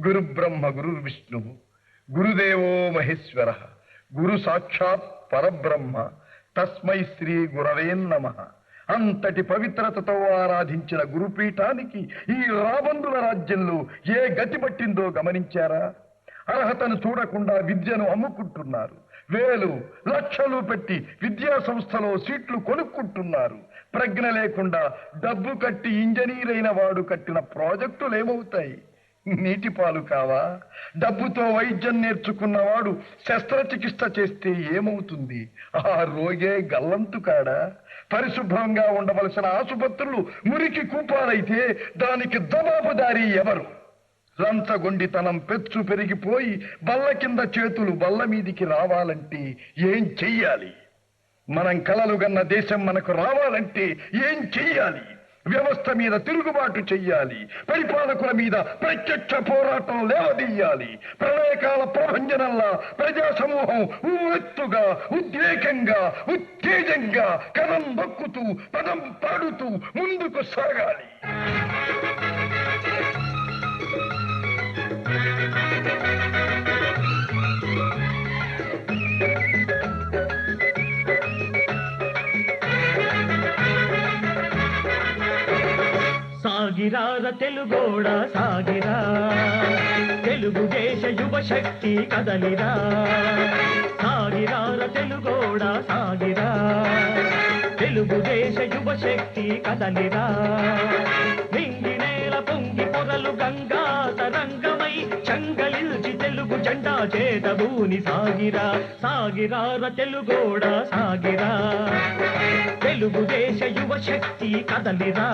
గురు బ్రహ్మ గురు విష్ణు గురుదేవో మహేశ్వర గురు సాక్షాత్ పరబ్రహ్మ తస్మై శ్రీ గురవే నమః. అంతటి పవిత్రతతో ఆరాధించిన గురుపీఠానికి ఈ రాబందుల రాజ్యంలో ఏ గతి పట్టిందో గమనించారా? అర్హతను చూడకుండా విద్యను అమ్ముకుంటున్నారు. వేలు లక్షలు పెట్టి విద్యా సంస్థలో సీట్లు కొనుక్కుంటున్నారు. ప్రజ్ఞ లేకుండా డబ్బు కట్టి ఇంజనీర్ అయిన వాడు కట్టిన ప్రాజెక్టులు ఏమవుతాయి? నీటి పాలు కావా? డబ్బుతో వైద్యం నేర్చుకున్నవాడు శస్త్రచికిత్స చేస్తే ఏమవుతుంది? ఆ రోగే గల్లంతు కాడా? పరిశుభ్రంగా ఉండవలసిన ఆసుపత్రులు మురికి కూపాలైతే దానికి జవాబుదారీ ఎవరు? లంచగొండితనం పెచ్చు పెరిగిపోయి బల్ల కింద చేతులు బల్ల మీదికి రావాలంటే ఏం చెయ్యాలి? మనం కలలుగన్న దేశం మనకు రావాలంటే ఏం చెయ్యాలి? వ్యవస్థ మీద తిరుగుబాటు చెయ్యాలి. పరిపాలకుల మీద ప్రత్యక్ష పోరాటం లేవదీయాలి. ప్రళయకాల ప్రభంజనంలా ప్రజా సమూహం ఉవ్వెత్తుగా ఉద్రేకంగా ఉత్తేజంగా కథం దొక్కుతూ పదం పాడుతూ ముందుకు సాగాలి. సాగిరార తెలుగోడా సాగిరా, తెలుగుదేశ యువ శక్తి కదలిరా. సాగిరార తెలుగోడా సాగిరా, తెలుగుదేశ యువ శక్తి కదలిరా. నింగి నేల పొంగి పొరలు గంగా తరంగమై చంగలిల్చి తెలుగు జెండా చేతబూని సాగిరా. సాగిరార తెలుగోడా సాగిరా, తెలుగుదేశ యువ శక్తి కదలిరా.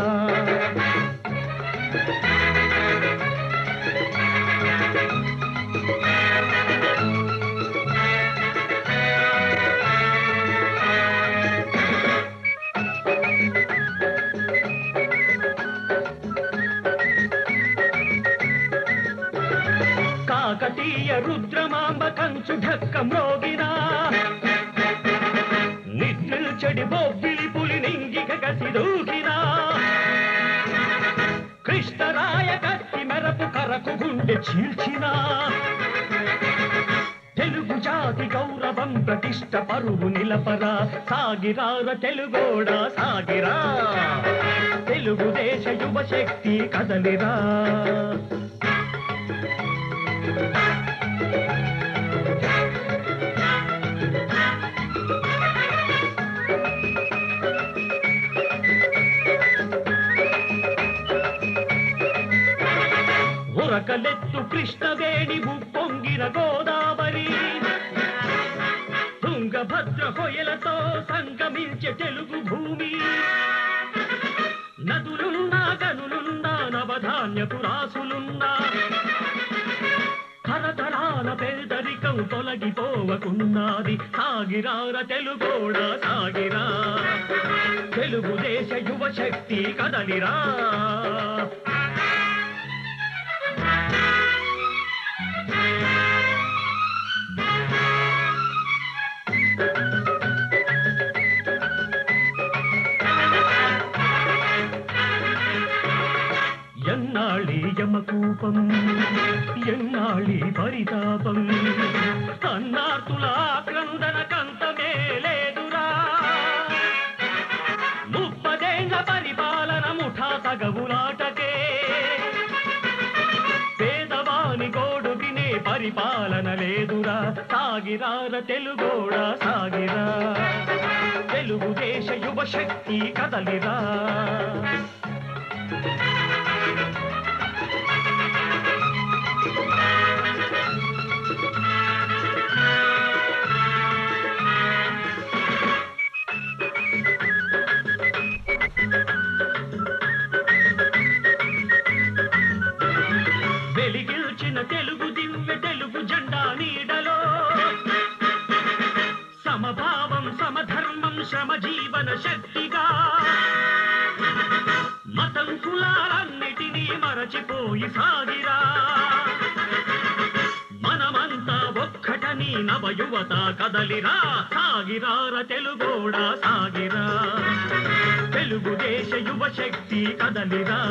కాకతీయ రుద్రమాంబ కంచు ఢక్క మ్రోగినా, నిద్రిల్చడి బొబ్బిలి పులి నింగిక కసి దూకినా. కృష్ణరాయ కత్తి మెరపు కరకు గుండె చీల్చినా. తెలుగు జాతి గౌరవం ప్రతిష్ట పరువు నిలపరా. సాగిరార తెలుగోడా సాగిరా, తెలుగుదేశ యువ శక్తి కదలిరా. ఉరకలెత్తు కృష్ణవేణి ఉప్పొంగిన గోదావరి, తుంగభద్ర హొయలతో సంగమించే తెలుగు భూమి. నదులున్నా గనులున్నా నవధాన్యపు రాసులున్నా, తరతరాల పేదరికం తొలగిపోవకున్నది. సాగిరార తెలుగోడా సాగిరా, తెలుగుదేశ యువ శక్తి కదలిరా. ఎన్నాళి యమకూపం ఎన్నాళి పరితాపం, అన్నార్తుల క్రందన కంతమే లేదురా. 30 ఏళ్ల పరిపాలన ముఠా తగవులాటకే, పేదవాని గోడు వినే పరిపాలన లేదురా. సాగిరార తెలుగోడా సాగిరా, తెలుగుదేశ యువ శక్తి కదలిరా. వెలిగిల్చిన తెలుగు దివ్య తెలుగు జెండా నీడలో, సమభావం సమధర్మం శ్రమ జీవన శక్తిగా. మతం కులాలన్నిటినీ మరచిపోయి సాగిరా, మనమంతా ఒక్కటని నవయువత కదలిరా. సాగిరార తెలుగోడా సాగిరా, తెలుగుదేశ యువ శక్తి కదలిరా.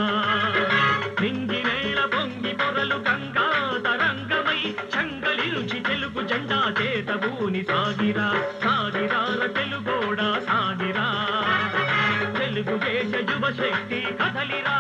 నింగి నేల పొంగి పొరలు గంగా జెండా చేతబూని సాగిరా సాగిరార తెలుగోడా సాగిరా తెలుగు దేశ యువ శక్తి కదలిరా